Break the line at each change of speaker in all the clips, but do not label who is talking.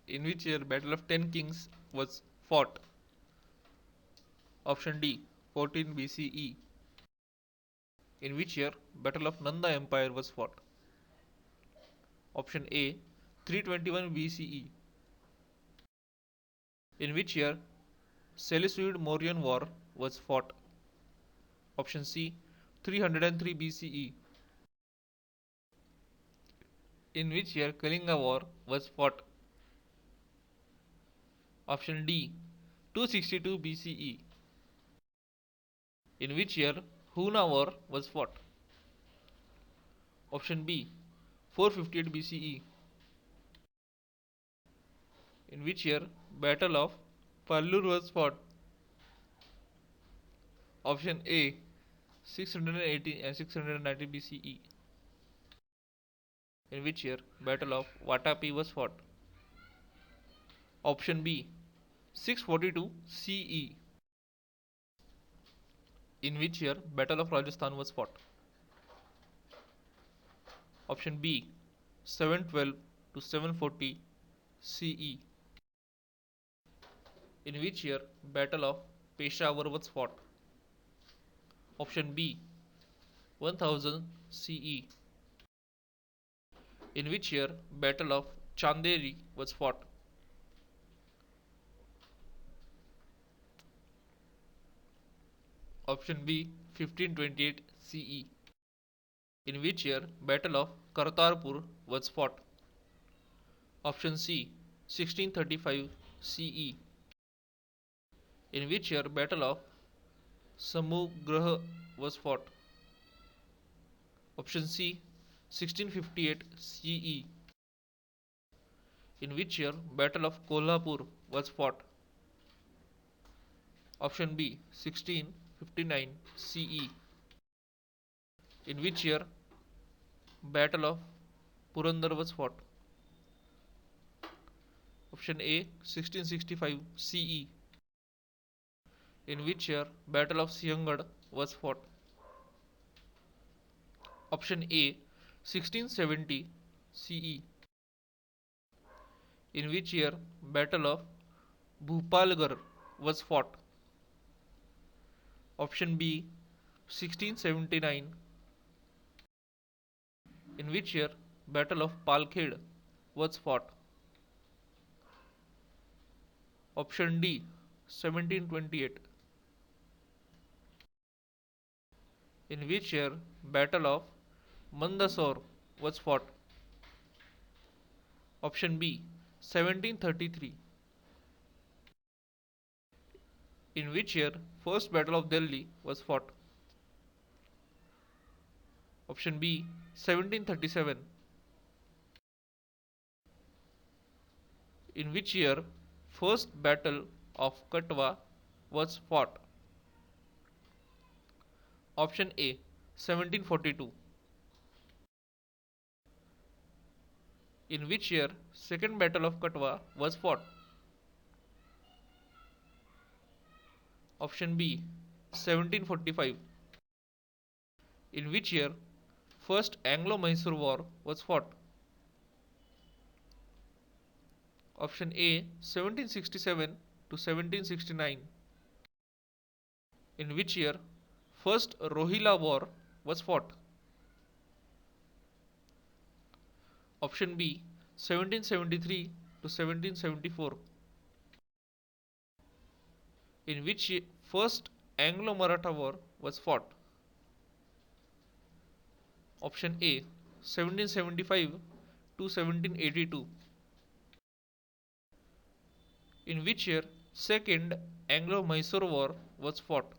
In which year Battle of Ten Kings was fought? Option D 14 BCE. In which year Battle of Nanda Empire was fought? Option A 321 BCE. In which year Seleucid Mauryan War was fought? Option C 303 BCE. In which year Kalinga War was fought? Option D 262 BCE. In which year Huna War was fought? Option B 458 BCE. In which year Battle of Pallur was fought? Option A 680 and 690 BCE. In which year Battle of Vatapi was fought? Option B 642 CE. In which year Battle of Rajasthan was fought? Option B 712 to 740 CE. In which year Battle of Peshawar was fought? Option B 1000 CE. In which year Battle of Chanderi was fought? Option B 1528 CE. In which year Battle of Kartarpur was fought? Option C 1635 CE. In which year Battle of Samugraha was fought? Option C 1658 CE. In which year Battle of Kolhapur was fought? Option B 1659 CE. In which year Battle of Purandar was fought? Option A 1665 CE. In which year Battle of Siangad was fought? Option A 1670 CE. In which year Battle of Bhupalgarh was fought? Option B 1679. In which year Battle of Palkhed was fought? Option D 1728. In which year Battle of Mandsaur was fought? Option B 1733. In which year First Battle of Delhi was fought? Option B 1737. In which year First Battle of Katwa was fought? Option A 1742. In which year Second Battle of Katwa was fought? Option B 1745. In which year First Anglo-Mysore War was fought? Option A 1767 to 1769. In which year First Rohilla War was fought? Option B 1773 to 1774. In which First Anglo-Maratha War was fought? Option A 1775 to 1782. In which year Second Anglo-Mysore War was fought?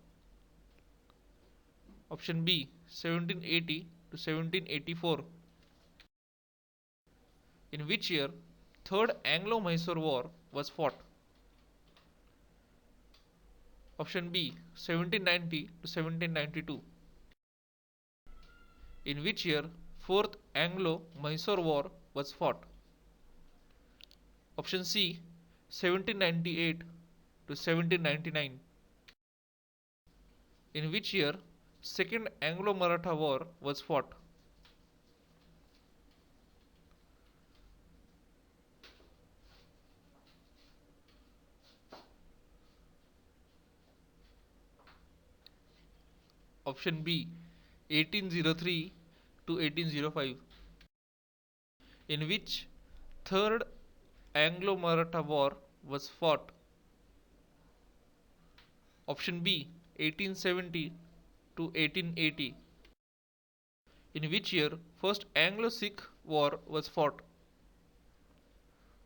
Option B 1780 to 1784. In which year Third Anglo-Mysore War was fought? Option B 1790 to 1792. In which year Fourth Anglo-Mysore War was fought? Option C 1798 to 1799. In which year Second Anglo-Maratha War was fought? Option B 1803 to 1805. In which Third Anglo-Maratha War was fought? Option B 1870 to 1880. In which year First Anglo-Sikh War was fought?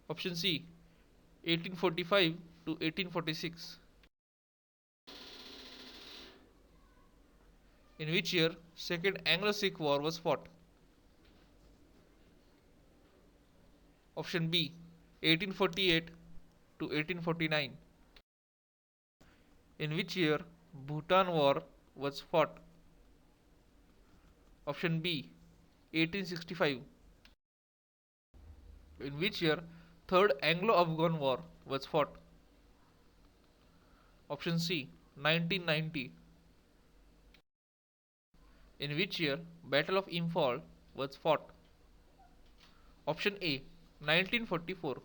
Option C 1845 to 1846. In which year Second Anglo-Sikh War was fought? Option B 1848 to 1849. In which year Bhutan War was fought? Option B 1865. In which year Third Anglo-Afghan War was fought? Option C 1990. In which year Battle of Imphal was fought? Option A 1944.